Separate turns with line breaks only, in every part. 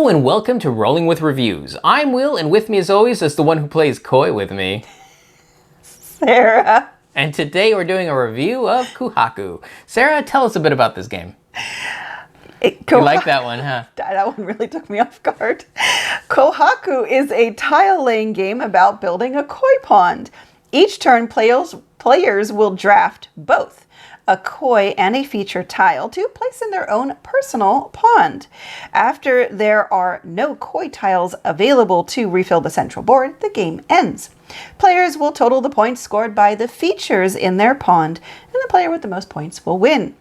Hello and welcome to Rolling with Reviews. I'm Will, and with me as always is the one who plays Koi with me,
Sarah.
And today we're doing a review of Kohaku. Sarah, tell us a bit about this game. You like that one, huh?
That one really took me off guard. Kohaku is a tile-laying game about building a koi pond. Each turn, players will draft both a koi and a feature tile to place in their own personal pond. After there are no koi tiles available to refill the central board, the game ends. Players will total the points scored by the features in their pond, and the player with the most points will win.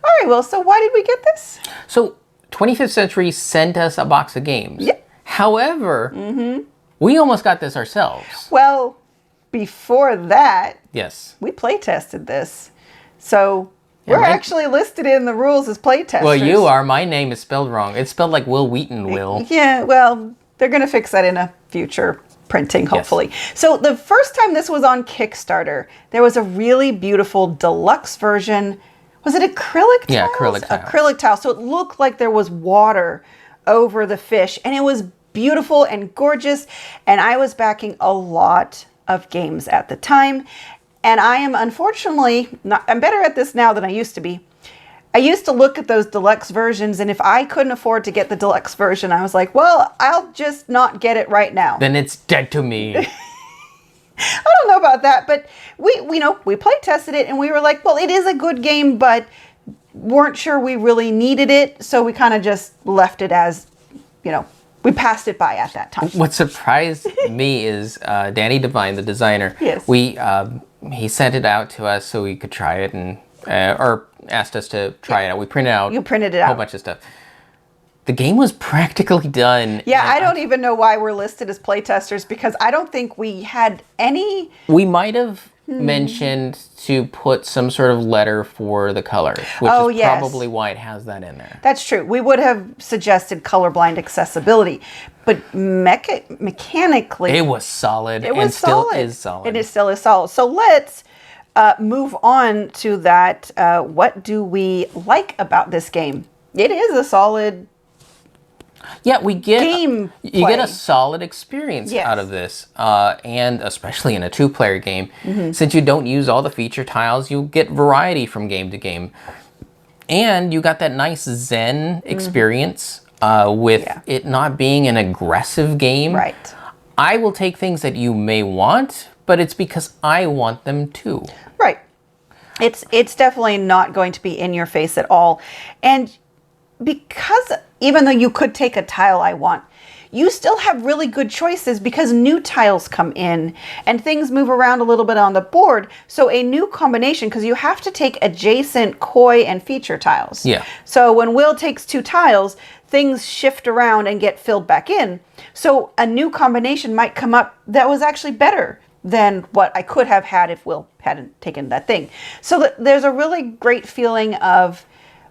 All right, Will, so why did we get this?
So, 25th Century sent us a box of games.
Yeah.
However, we almost got this ourselves.
Well, before that,
Yes.
we play tested this. So we're actually listed in the rules as play testers.
Well, you are. My name is spelled wrong. It's spelled like Will Wheaton Will.
Yeah, well, they're going to fix that in a future printing, hopefully. Yes. So the first time this was on Kickstarter, there was a really beautiful deluxe version. Was it acrylic tiles?
Yeah, acrylic tiles.
Acrylic tile. So it looked like there was water over the fish, and it was beautiful and gorgeous. And I was backing a lot of games at the time. And I am unfortunately I'm better at this now than I used to be. I used to look at those deluxe versions, and if I couldn't afford to get the deluxe version, I was like, well, I'll just not get it right now.
Then it's dead to me.
I don't know about that, but we play tested it, and we were like, well, it is a good game, but weren't sure we really needed it, so we kind of just left it as, we passed it by at that time.
What surprised me is Danny Devine, the designer.
Yes.
He sent it out to us so we could try it, and or asked us to try it out. We printed out.
You printed it out.
A whole bunch of stuff. The game was practically done.
Yeah, I don't even know why we're listed as playtesters, because I don't think we had any.
We might have mentioned to put some sort of letter for the color, which is probably why it has that in there.
That's true. We would have suggested colorblind accessibility, but mechanically,
it was solid.
It was
solid. Still is solid.
It still is solid. So let's move on to that. What do we like about this game? It is a solid.
Yeah, you get a solid experience
Yes.
out of this, and especially in a two-player game, since you don't use all the feature tiles, you get variety from game to game, and you got that nice zen experience with it not being an aggressive game.
Right.
I will take things that you may want, but it's because I want them too.
Right. It's definitely not going to be in your face at all, and because even though you could take a tile I want, you still have really good choices because new tiles come in and things move around a little bit on the board. So a new combination, because you have to take adjacent koi and feature tiles.
Yeah.
So when Will takes two tiles, things shift around and get filled back in. So a new combination might come up that was actually better than what I could have had if Will hadn't taken that thing. So there's a really great feeling of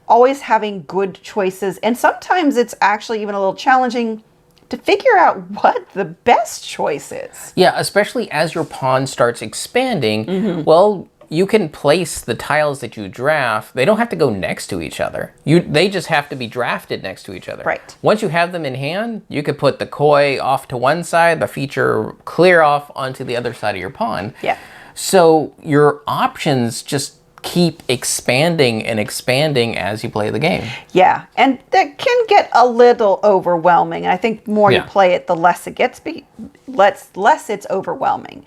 always having good choices, and sometimes it's actually even a little challenging to figure out what the best choice is.
Yeah, especially as your pond starts expanding, well, you can place the tiles that you draft. They don't have to go next to each other. They just have to be drafted next to each other.
Right.
Once you have them in hand, you could put the koi off to one side, the feature clear off onto the other side of your pond.
Yeah.
So your options just keep expanding and expanding as you play the game.
Yeah, and that can get a little overwhelming. I think the more you play it, the less it gets, less it's overwhelming.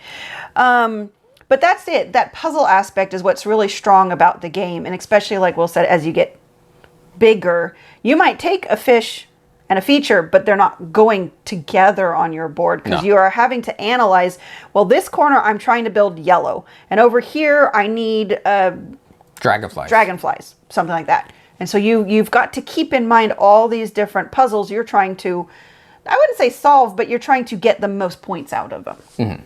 But that's it. That puzzle aspect is what's really strong about the game, and especially like Will said, as you get bigger, you might take a fish and a feature, but they're not going together on your board because you are having to analyze, well, this corner I'm trying to build yellow, and over here I need dragonflies, something like that. And so you've got to keep in mind all these different puzzles you're trying to, I wouldn't say solve, but you're trying to get the most points out of them.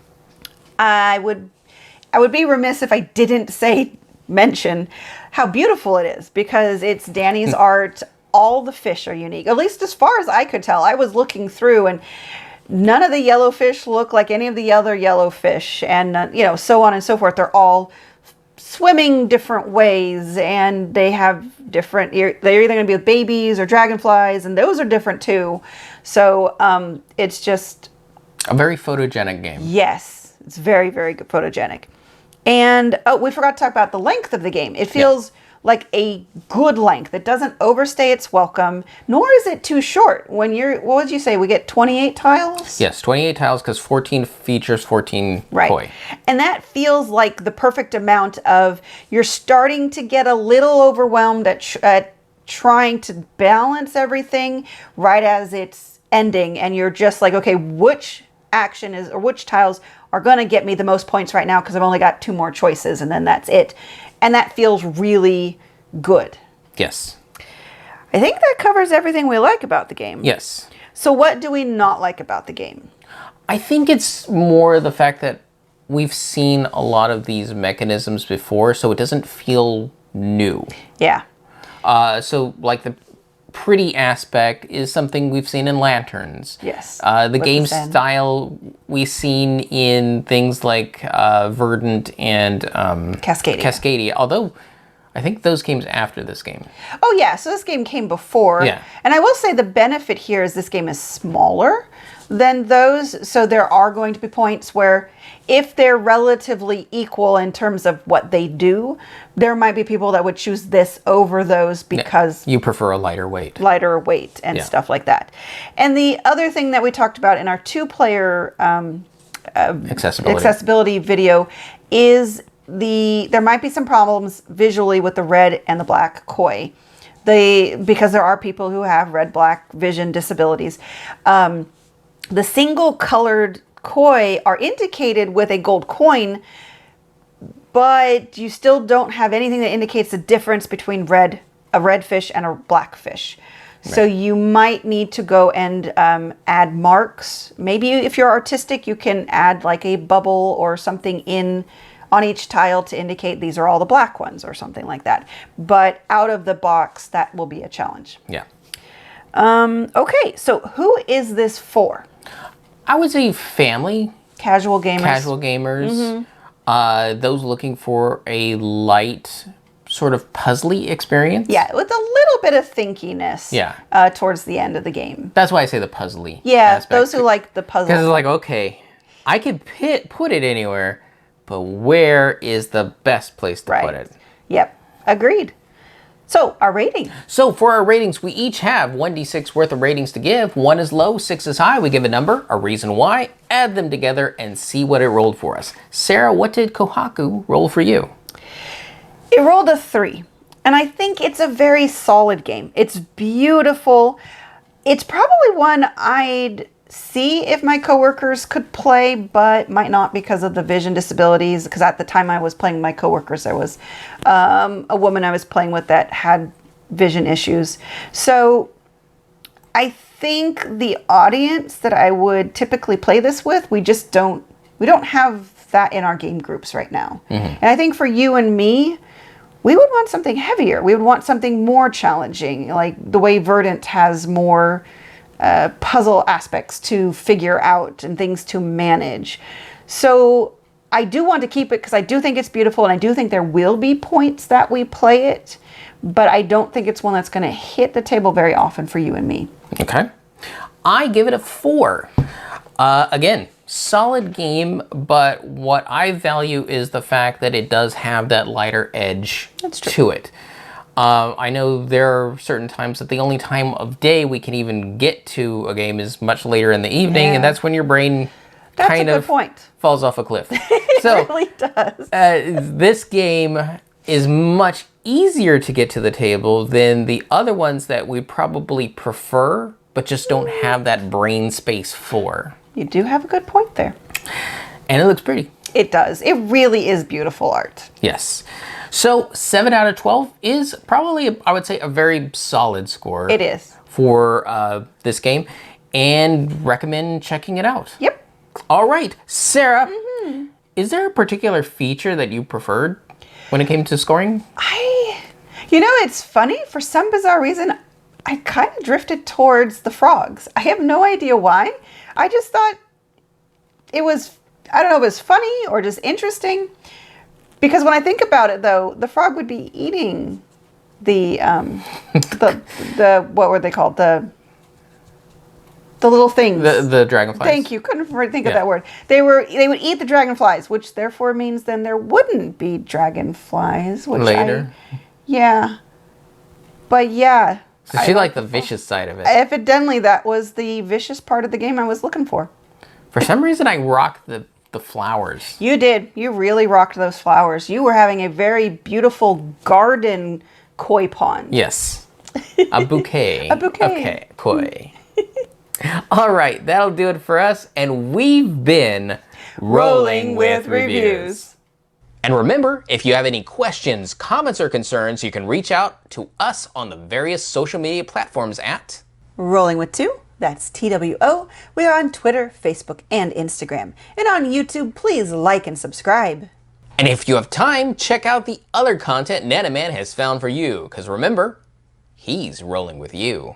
I would be remiss if I didn't mention how beautiful it is, because it's Danny's art. All the fish are unique, at least as far as I could tell. I was looking through, and none of the yellowfish look like any of the other yellowfish, and so on and so forth. They're all swimming different ways, and they have different, they're either going to be with babies or dragonflies, and those are different too. So it's just
a very photogenic game.
Yes, it's very, very good, photogenic. And we forgot to talk about the length of the game. It feels like a good length. It doesn't overstay its welcome, nor is it too short. When you're, what would you say? We get 28 tiles?
Yes, 28 tiles because 14 features, 14 koi.
And that feels like the perfect amount of, you're starting to get a little overwhelmed at trying to balance everything right as it's ending. And you're just like, okay, which action is, or which tiles are going to get me the most points right now because I've only got 2 more choices and then that's it. And that feels really good.
Yes.
I think that covers everything we like about the game.
Yes.
So what do we not like about the game?
I think it's more the fact that we've seen a lot of these mechanisms before, so it doesn't feel new.
Yeah.
So like the pretty aspect is something we've seen in Lanterns.
Yes.
The game style we've seen in things like Verdant and Cascadia. Although I think those games after this game.
Oh yeah, so this game came before.
Yeah.
And I will say the benefit here is this game is smaller than those, so there are going to be points where if they're relatively equal in terms of what they do, there might be people that would choose this over those because
you prefer a lighter weight.
Lighter weight and stuff like that. And the other thing that we talked about in our 2-player accessibility video is there might be some problems visually with the red and the black koi. Because there are people who have red-black vision disabilities. The single colored koi are indicated with a gold coin, but you still don't have anything that indicates the difference between a red fish and a black fish. Right. So you might need to go and add marks. Maybe if you're artistic, you can add like a bubble or something on each tile to indicate these are all the black ones or something like that. But out of the box, that will be a challenge.
Yeah.
Okay, so who is this for?
I would say family.
Casual gamers.
Casual gamers. Mm-hmm. Those looking for a light, sort of puzzly experience.
Yeah, with a little bit of thinkiness.
Yeah.
Towards the end of the game.
That's why I say the puzzly.
Yeah,
aspect.
Those who like the puzzle.
Because it's like, okay, I could put it anywhere, but where is the best place to put it?
Yep, agreed. So, our rating.
So, for our ratings, we each have 1d6 worth of ratings to give. 1 is low, 6 is high. We give a number, a reason why, add them together, and see what it rolled for us. Sarah, what did Kohaku roll for you?
It rolled a 3. And I think it's a very solid game. It's beautiful. It's probably one I'd see if my coworkers could play, but might not because of the vision disabilities. Because at the time I was playing with my coworkers, there was a woman I was playing with that had vision issues. So I think the audience that I would typically play this with, we don't have that in our game groups right now. Mm-hmm. And I think for you and me, we would want something heavier. We would want something more challenging, like the way Verdant has more puzzle aspects to figure out and things to manage. So I do want to keep it because I do think it's beautiful and I do think there will be points that we play it, but I don't think it's one that's going to hit the table very often for you and me.
Okay. I give it a 4. Again, solid game, but what I value is the fact that it does have that lighter edge to it. I know there are certain times that the only time of day we can even get to a game is much later in the evening, and that's when your brain kind of falls off a cliff.
It really does.
This game is much easier to get to the table than the other ones that we probably prefer, but just don't have that brain space for.
You do have a good point there.
And it looks pretty.
It does. It really is beautiful art.
Yes. So 7 out of 12 is probably, I would say, a very solid score.
It is.
For this game, and recommend checking it out.
Yep.
All right, Sarah, is there a particular feature that you preferred when it came to scoring?
It's funny. For some bizarre reason, I kind of drifted towards the frogs. I have no idea why. I just thought it was, I don't know if it was funny or just interesting. Because when I think about it, though, the frog would be eating the what were they called? The little things.
The dragonflies.
Thank you. Couldn't think of that word. They would eat the dragonflies, which therefore means then there wouldn't be dragonflies. Which
Later.
Yeah. But yeah.
So she liked the vicious side of it.
Evidently, that was the vicious part of the game I was looking for.
For some reason, I rocked the flowers.
You did. You really rocked those flowers. You were having a very beautiful garden koi pond.
Yes. A bouquet.
A bouquet.
Okay, koi. All right, that'll do it for us. And we've been
Rolling with Reviews.
And remember, if you have any questions, comments, or concerns, you can reach out to us on the various social media platforms at
Rolling with Two. That's TWO. We are on Twitter, Facebook, and Instagram. And on YouTube, please like and subscribe.
And if you have time, check out the other content Nanaman has found for you. Because remember, he's rolling with you.